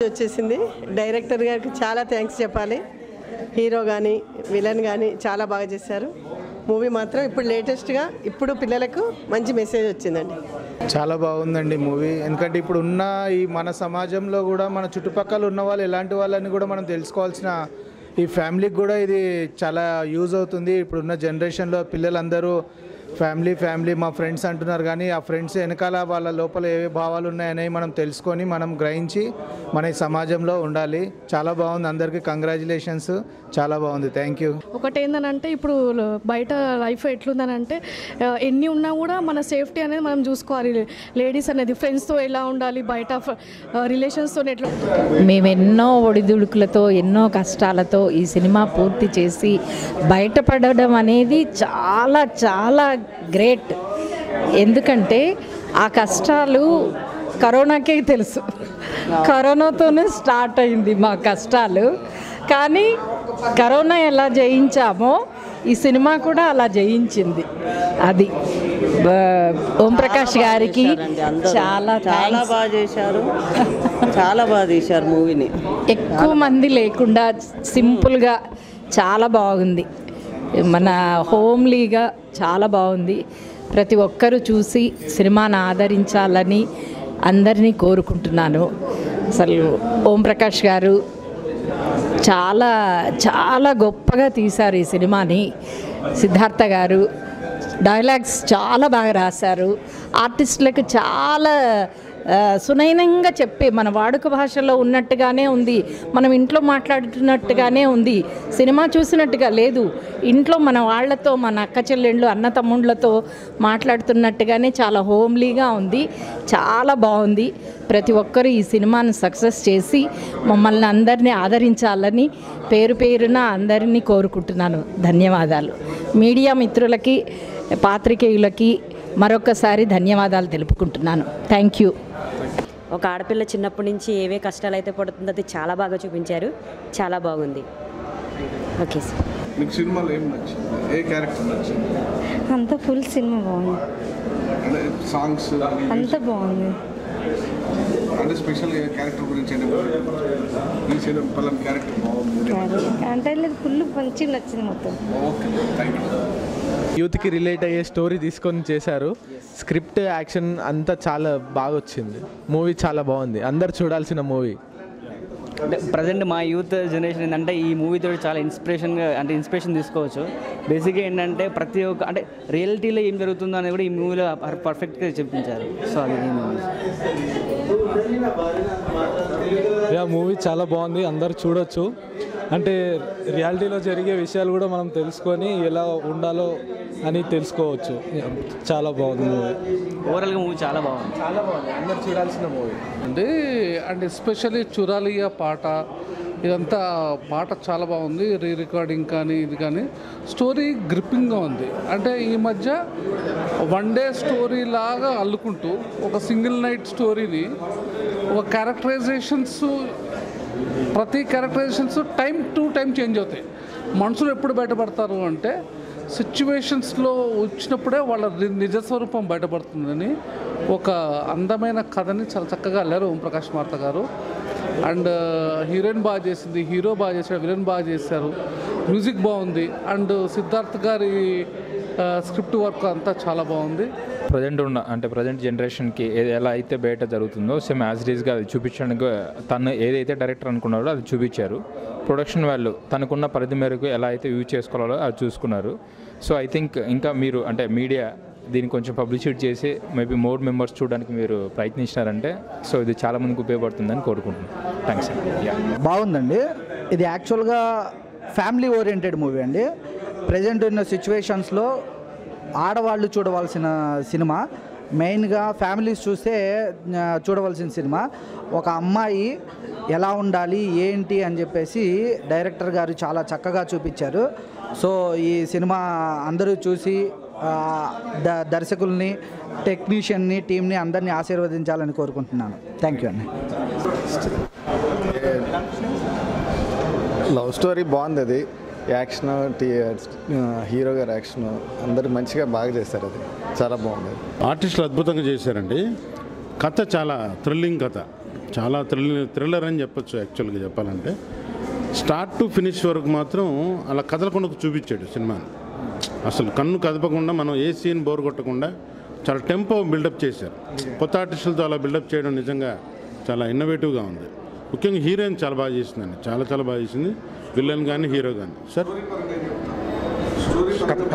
వచ్చేసింది. డైరెక్టర్ గారికి చాలా థ్యాంక్స్ చెప్పాలి. హీరో కానీ విలన్ కానీ చాలా బాగా చేశారు. మూవీ మాత్రం ఇప్పుడు లేటెస్ట్గా ఇప్పుడు పిల్లలకు మంచి మెసేజ్ వచ్చిందండి. చాలా బాగుందండి మూవీ. ఎందుకంటే ఇప్పుడు ఉన్న ఈ మన సమాజంలో కూడా మన చుట్టుపక్కల ఉన్న వాళ్ళు ఎలాంటి వాళ్ళని కూడా మనం తెలుసుకోవాల్సిన ఈ ఫ్యామిలీకి కూడా ఇది చాలా యూజ్ అవుతుంది. ఇప్పుడున్న జనరేషన్లో పిల్లలందరూ ఫ్యామిలీ మా ఫ్రెండ్స్ అంటున్నారు, కానీ ఆ ఫ్రెండ్స్ వెనకాల వాళ్ళ లోపల ఏవే భావాలు ఉన్నాయనేవి మనం తెలుసుకొని మనం గ్రహించి మన ఈ సమాజంలో ఉండాలి. చాలా బాగుంది. అందరికీ కంగ్రాచులేషన్స్. చాలా బాగుంది. Thank you. ఒకటి ఏంటంటే ఇప్పుడు బయట లైఫ్ ఎట్లుందనంటే ఎన్ని ఉన్నా కూడా మన సేఫ్టీ అనేది మనం చూసుకోవాలి. లేడీస్ అనేది ఫ్రెండ్స్తో ఎలా ఉండాలి, బయట రిలేషన్స్తో ఎట్లా. మేము ఎన్నో ఒడిదుడుకులతో ఎన్నో కష్టాలతో ఈ సినిమా పూర్తి చేసి బయటపడడం అనేది చాలా చాలా గ్రేట్. ఎందుకంటే ఆ కష్టాలు కరోనాకే తెలుసు. కరోనాతోనే స్టార్ట్ అయింది మా కష్టాలు. కానీ కరోనా ఎలా జయించామో ఈ సినిమా కూడా అలా జయించింది. అది ఓంప్రకాష్ గారికి చాలా చాలా బాగా చేశారు. చాలా బాగా తీశారు మూవీని. ఎక్కువ మంది లేకుండా సింపుల్గా చాలా బాగుంది. మన హోమ్లీగా చాలా బాగుంది. ప్రతి ఒక్కరూ చూసి సినిమాను ఆదరించాలని అందరినీ కోరుకుంటున్నాను. అసలు ఓంప్రకాష్ గారు చాలా చాలా గొప్పగా తీశారు ఈ సినిమాని. సిద్ధార్థ గారు డైలాగ్స్ చాలా బాగా రాశారు. ఆర్టిస్టులకు చాలా సునైనంగా చెప్పి మన వాడుక భాషలో ఉన్నట్టుగానే ఉంది, మనం ఇంట్లో మాట్లాడుతున్నట్టుగానే ఉంది. సినిమా చూసినట్టుగా లేదు, ఇంట్లో మన వాళ్ళతో మన అక్క చెల్లెళ్ళు అన్న తమ్ముళ్ళతో మాట్లాడుతున్నట్టుగానే చాలా హోమ్లీగా ఉంది. చాలా బాగుంది. ప్రతి ఒక్కరూ ఈ సినిమాను సక్సెస్ చేసి మమ్మల్ని అందరినీ ఆదరించాలని పేరు పేరున అందరినీ కోరుకుంటున్నాను. ధన్యవాదాలు. మీడియా మిత్రులకి పాత్రికేయులకి మరొకసారి ధన్యవాదాలు తెలుపుకుంటున్నాను. Thank you. ఒక ఆడపిల్ల చిన్నప్పటి నుంచి ఏవే కష్టాలు అయితే పడుతుందో అది చాలా బాగా చూపించారు. చాలా బాగుంది. Okay sir. మీకు సినిమాలో ఏం నచ్చింది? ఏ క్యారెక్టర్ నచ్చింది? అంత ఫుల్ సినిమా బాగుంది. అంటే సాంగ్స్ అంత బాగుంది. అంటే స్పెషల్ క్యారెక్టర్ గురించి ఈ సినిమా పలానా క్యారెక్టర్ బాగుంది అంటే ఫుల్ మంచిగా నచ్చింది మొత్తం. Okay, thank you. యూత్కి రిలేట్ అయ్యే స్టోరీ తీసుకొని చేశారు. స్క్రిప్ట్, యాక్షన్ అంతా చాలా బాగా వచ్చింది. మూవీ చాలా బాగుంది. అందరు చూడాల్సిన మూవీ. అంటే ప్రజెంట్ మా యూత్ జనరేషన్ ఏంటంటే ఈ మూవీతో చాలా ఇన్స్పిరేషన్ తీసుకోవచ్చు. బేసిక్గా ఏంటంటే ప్రతి ఒక్క అంటే రియాలిటీలో ఏం జరుగుతుందో అనేది కూడా ఈ మూవీలో పర్ఫెక్ట్గా చూపించారు. సో అది మూవీ చాలా బాగుంది. అందరు చూడొచ్చు. అంటే రియాలిటీలో జరిగే విషయాలు కూడా మనం తెలుసుకొని ఎలా ఉండాలో అని తెలుసుకోవచ్చు. చాలా బాగుంది మూవీ. ఓవరాల్గా మూవీ చాలా బాగుంది. అందరు చూడాల్సిన మూవీ అండ్ ఎస్పెషల్లీ చురాలియా పాట, ఇదంతా పాట చాలా బాగుంది. రికార్డింగ్ కానీ ఇది కానీ స్టోరీ గ్రిప్పింగ్గా ఉంది. అంటే ఈ మధ్య వన్ డే స్టోరీ లాగా అల్లుకుంటూ ఒక సింగిల్ నైట్ స్టోరీని ఒక క్యారెక్టరైజేషన్స్, ప్రతి characterisations time to time change అవుతాయి. మనుషులు ఎప్పుడు బయటపడతారు అంటే సిచ్యువేషన్స్లో వచ్చినప్పుడే వాళ్ళ నిజస్వరూపం బయటపడుతుందని ఒక అందమైన కథని చాలా చక్కగా అల్లారు ఓంప్రకాష్ మార్త గారు. అండ్ హీరోయిన్ బాగా చేసింది, హీరో బాగా చేశాడు, విలన్ బాగా చేశారు, మ్యూజిక్ బాగుంది. అండ్ సిద్ధార్థ్ గారి స్క్రిప్ట్ వర్క్ అంతా చాలా బాగుంది. ప్రజెంట్ జనరేషన్కి ఎలా అయితే బయట జరుగుతుందో సేమ్ యాజ్ ఇట్ ఈస్గా అది చూపించడానికి తను ఏదైతే డైరెక్టర్ అనుకున్నారో అది చూపించారు. ప్రొడక్షన్ వాళ్ళు తనకున్న పరిధి మేరకు ఎలా అయితే యూజ్ చేసుకోవాలో అది చూసుకున్నారు. సో ఐ థింక్ ఇంకా మీరు అంటే మీడియా దీన్ని కొంచెం పబ్లిసిటీ చేసి మేబీ మోర్ మెంబర్స్ చూడడానికి మీరు ప్రయత్నించినారంటే సో ఇది చాలా మందికి ఉపయోగపడుతుందని కోరుకుంటున్నాను. థ్యాంక్స్. బాగుందండి. ఇది యాక్చువల్గా ఫ్యామిలీ ఓరియంటెడ్ మూవీ అండి. ప్రజెంట్ ఉన్న సిచ్యువేషన్స్లో ఆడవాళ్ళు చూడవలసిన సినిమా, మెయిన్గా ఫ్యామిలీస్ చూస్తే చూడవలసిన సినిమా. ఒక అమ్మాయి ఎలా ఉండాలి ఏంటి అని చెప్పేసి డైరెక్టర్ గారు చాలా చక్కగా చూపించారు. సో ఈ సినిమా అందరూ చూసి దర్శకుల్ని, టెక్నీషియన్ని, టీంని అందరినీ ఆశీర్వదించాలని కోరుకుంటున్నాను. థ్యాంక్ యూ అండి. లవ్ స్టోరీ బాగుంది. అది యాక్షన్, హీరో గారి యాక్షన్ అందరూ మంచిగా బాగా చేశారు. అది చాలా బాగుంది. ఆర్టిస్టులు అద్భుతంగా చేశారండి. కథ చాలా థ్రిల్లింగ్ కథ, చాలా థ్రిల్లర్ అని చెప్పొచ్చు. యాక్చువల్గా చెప్పాలంటే స్టార్ట్ టు ఫినిష్ వరకు మాత్రం అలా కదలకుండా చూపించాడు సినిమాని. అసలు కన్ను కదపకుండా మనం ఏ సీన్ బోర్ కొట్టకుండా చాలా టెంపో బిల్డప్ చేశారు. కొత్త ఆర్టిస్టులతో అలా బిల్డప్ చేయడం నిజంగా చాలా ఇన్నోవేటివ్గా ఉంది. ముఖ్యంగా హీరోయిన్ చాలా బాగా చేసిందండి, చాలా బాగా చేసింది. విలన్ కానీ హీరో కానీ. సార్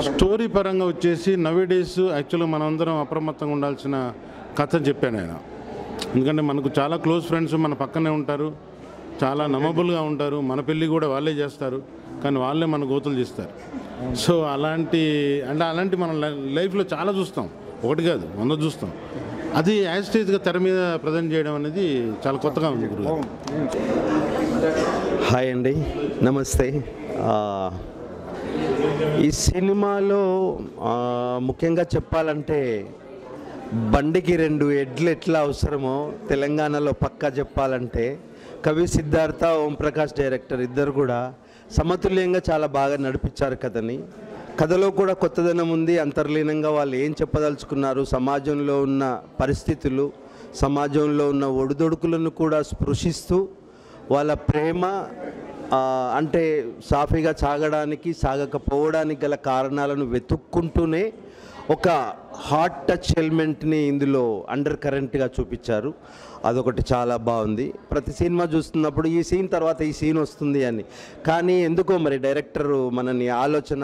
స్టోరీ పరంగా వచ్చేసి నవేడేస్ యాక్చువల్గా మనందరం అప్రమత్తంగా ఉండాల్సిన కథ చెప్పాను ఆయన. ఎందుకంటే మనకు చాలా క్లోజ్ ఫ్రెండ్స్ మన పక్కనే ఉంటారు, చాలా నమ్మబుల్గా ఉంటారు, మన పెళ్ళి కూడా వాళ్ళే చేస్తారు, కానీ వాళ్ళే మన గోతులు చేస్తారు. సో అలాంటి మన లైఫ్లో చాలా చూస్తాం, ఒకటి కాదు 100 చూస్తాం. అది యాజిటేజ్గా తెర మీద ప్రజెంట్ చేయడం అనేది చాలా కొత్తగా ఉంది. గురుగారు హాయ్ అండి, నమస్తే. ఈ సినిమాలో ముఖ్యంగా చెప్పాలంటే బండికి 2 ఎడ్లు ఎట్లా అవసరమో తెలంగాణలో పక్కా చెప్పాలంటే కవి సిద్ధార్థ, ఓంప్రకాష్ డైరెక్టర్ ఇద్దరు కూడా సమతుల్యంగా చాలా బాగా నడిపించారు కథని. కథలో కూడా కొత్తదనం ఉంది. అంతర్లీనంగా వాళ్ళు ఏం చెప్పదలుచుకున్నారు, సమాజంలో ఉన్న పరిస్థితులు, సమాజంలో ఉన్న ఒడిదొడుకులను కూడా స్పృశిస్తూ వాళ్ళ ప్రేమ అంటే సాఫీగా సాగడానికి సాగకపోవడానికి గల కారణాలను వెతుక్కుంటూనే ఒక హార్ట్ టచ్ ఎలిమెంట్ని ఇందులో అండర్ కరెంట్గా చూపించారు. అదొకటి చాలా బాగుంది. ప్రతి సినిమా చూస్తున్నప్పుడు ఈ సీన్ తర్వాత ఈ సీన్ వస్తుంది అని, కానీ ఎందుకో మరి డైరెక్టర్ మనని ఆలోచన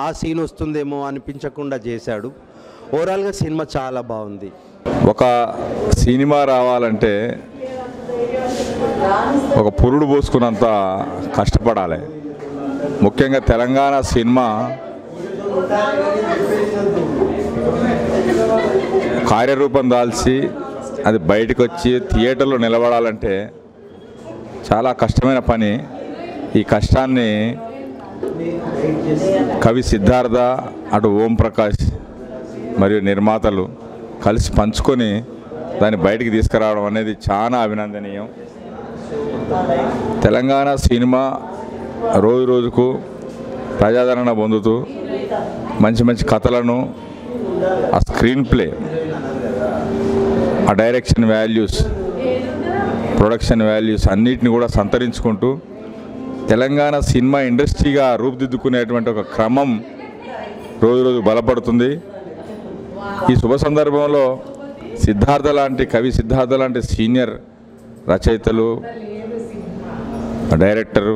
ఆ సీన్ వస్తుందేమో అనిపించకుండా చేశాడు. ఓవరాల్గా సినిమా చాలా బాగుంది. ఒక సినిమా రావాలంటే ఒక పురుడు పోసుకున్నంత కష్టపడాలి. ముఖ్యంగా తెలంగాణ సినిమా కార్యరూపం దాల్చి అది బయటకు వచ్చి థియేటర్లో నిలబడాలంటే చాలా కష్టమైన పని. ఈ కష్టాన్ని కవి సిద్ధార్థ, అటు ఓంప్రకాష్ మరియు నిర్మాతలు కలిసి పంచుకొని దాన్ని బయటికి తీసుకురావడం అనేది చాలా అభినందనీయం. తెలంగాణ సినిమా రోజు రోజుకు ప్రజాదరణ పొందుతూ మంచి మంచి కథలను, ఆ స్క్రీన్ ప్లే, ఆ డైరెక్షన్ వాల్యూస్, ప్రొడక్షన్ వాల్యూస్ అన్నిటిని కూడా సంతరించుకుంటూ తెలంగాణ సినిమా ఇండస్ట్రీగా రూపుదిద్దుకునేటువంటి ఒక క్రమం రోజు రోజు బలపడుతుంది. ఈ శుభ సందర్భంలో కవి సిద్ధార్థ లాంటి సీనియర్ రచయితలు, డైరెక్టరు,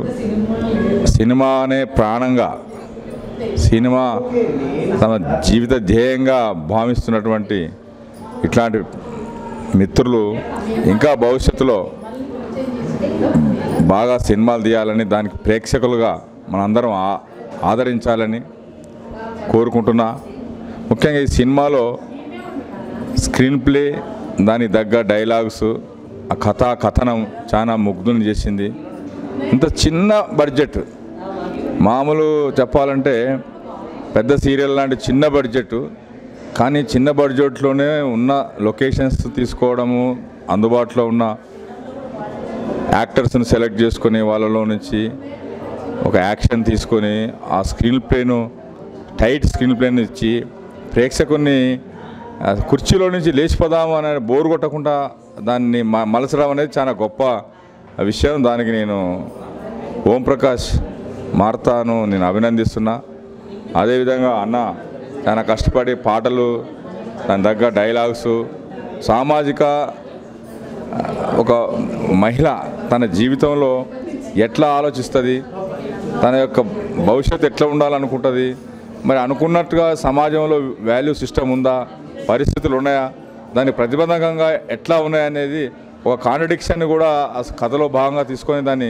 సినిమానే ప్రాణంగా, సినిమా తమ జీవిత ధ్యేయంగా భావిస్తున్నటువంటి ఇట్లాంటి మిత్రులు ఇంకా భవిష్యత్తులో బాగా సినిమాలు తీయాలని, దానికి ప్రేక్షకులుగా మనందరం ఆదరించాలని కోరుకుంటున్నా. ముఖ్యంగా ఈ సినిమాలో స్క్రీన్ ప్లే, దానికి తగ్గ డైలాగ్స్, ఆ కథనం చాలా ముగ్ధుని చేసింది. ఇంత చిన్న బడ్జెట్, మామూలు చెప్పాలంటే పెద్ద సీరియల్ లాంటి చిన్న బడ్జెట్, కానీ చిన్న బడ్జెట్లోనే ఉన్న లొకేషన్స్ తీసుకోవడము, అందుబాటులో ఉన్న యాక్టర్స్ని సెలెక్ట్ చేసుకొని వాళ్ళలో నుంచి ఒక యాక్షన్ తీసుకొని ఆ screen plain, tight screen plain ఇచ్చి ప్రేక్షకుని కుర్చీలో నుంచి లేచిపోదాము అనే బోరు కొట్టకుండా దాన్ని మలచడం అనేది చాలా గొప్ప విషయం. దానికి నేను ఓంప్రకాష్ మార్తాను నేను అభినందిస్తున్నా. అదేవిధంగా అన్న చాలా కష్టపడి పాటలు, దాని తగ్గ డైలాగ్స్, సామాజిక ఒక మహిళ తన జీవితంలో ఎట్లా ఆలోచిస్తుంది, తన యొక్క భవిష్యత్తు ఎట్లా ఉండాలనుకుంటుంది, మరి అనుకున్నట్టుగా సమాజంలో వాల్యూ సిస్టమ్ ఉందా, పరిస్థితులు ఉన్నాయా, దానికి ప్రతిబంధకంగా ఎట్లా ఉన్నాయనేది ఒక కాంట్రడిక్షన్ కూడా ఆ కథలో భాగంగా తీసుకొని దాన్ని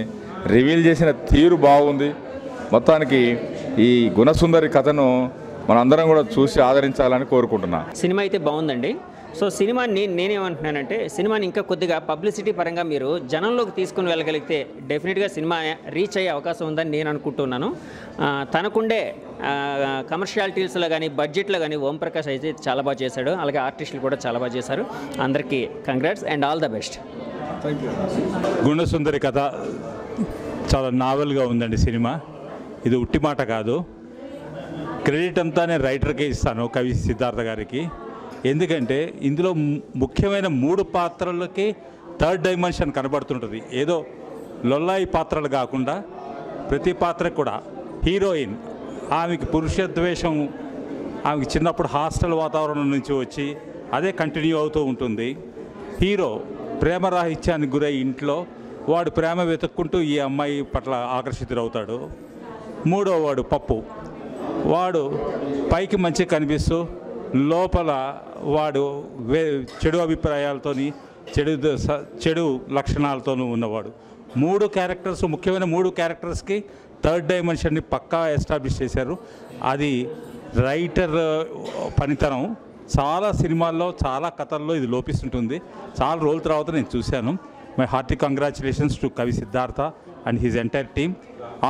రివీల్ చేసిన తీరు బాగుంది. మొత్తానికి ఈ గుణసుందరి కథను మనందరం కూడా చూసి ఆదరించాలని కోరుకుంటున్నా. సినిమా అయితే బాగుందండి. సో సినిమాని నేనేమంటున్నానంటే, సినిమాని ఇంకా కొద్దిగా పబ్లిసిటీ పరంగా మీరు జనంలోకి తీసుకుని వెళ్ళగలిగితే డెఫినెట్గా సినిమా రీచ్ అయ్యే అవకాశం ఉందని నేను అనుకుంటున్నాను. తనకుండే కమర్షియాలిటీస్లో కానీ బడ్జెట్లో కానీ ఓంప్రకాష్ అయితే చాలా బాగా చేశాడు. అలాగే ఆర్టిస్టులు కూడా చాలా బాగా చేశారు. అందరికీ congrats and all the best. Gunasundari కథ చాలా నావెల్గా ఉందండి సినిమా. ఇది ఉట్టి మాట కాదు. క్రెడిట్ అంతా నేను రైటర్కే ఇస్తాను, కవి సిద్ధార్థ గారికి. ఎందుకంటే ఇందులో ముఖ్యమైన 3 పాత్రలకి థర్డ్ డైమెన్షన్ కనబడుతుంటుంది. ఏదో లొల్లాయి పాత్రలు కాకుండా ప్రతి పాత్ర కూడా హీరోయిన్ ఆమెకి పురుషద్వేషం, ఆమెకి చిన్నప్పుడు హాస్టల్ వాతావరణం నుంచి వచ్చి అదే కంటిన్యూ అవుతూ ఉంటుంది. హీరో ప్రేమరాహిత్యానికి గురై ఇంట్లో వాడు ప్రేమ వెతుక్కుంటూ ఈ అమ్మాయి పట్ల ఆకర్షితుడవుతాడు. మూడో వాడు పప్పు, వాడు పైకి మంచిగా కనిపిస్తూ లోపల వాడు చెడు అభిప్రాయాలతోని చెడు లక్షణాలతోనూ ఉన్నవాడు. మూడు క్యారెక్టర్స్, ముఖ్యమైన మూడు క్యారెక్టర్స్కి థర్డ్ డైమెన్షన్ని పక్కా ఎస్టాబ్లిష్ చేశారు. అది రైటర్ పనితనం. చాలా సినిమాల్లో చాలా కథల్లో ఇది లోపిస్తుంటుంది. చాలా రోజుల తర్వాత నేను చూశాను. మై హార్టీ కంగ్రాచులేషన్స్ టు కవి Siddhartha and his entire team.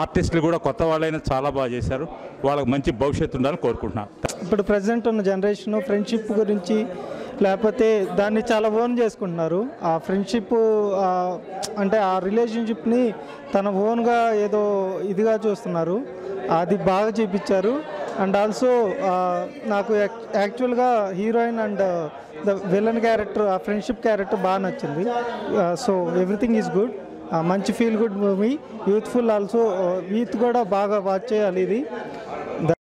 ఆర్టిస్టులు కూడా కొత్త వాళ్ళైనా చాలా బాగా చేశారు. వాళ్ళకి మంచి భవిష్యత్తు ఉండాలని కోరుకుంటున్నాను. ఇప్పుడు ప్రజెంట్ ఉన్న జనరేషన్ ఫ్రెండ్షిప్ గురించి లేకపోతే దాన్ని చాలా ఓన్ చేసుకుంటున్నారు. ఆ ఫ్రెండ్షిప్ అంటే ఆ రిలేషన్షిప్ని తన ఓన్గా ఏదో ఇదిగా చూస్తున్నారు. అది బాగా చూపించారు. అండ్ ఆల్సో నాకు యాక్చువల్గా heroine and the villain character, ఆ ఫ్రెండ్షిప్ క్యారెక్టర్ బాగా నచ్చింది. So everything is good. మంచి ఫీల్ గుడ్ మూవీ, యూత్ఫుల్ ఆల్సో. యూత్ కూడా బాగా వాచ్ చేయాలి ఇది.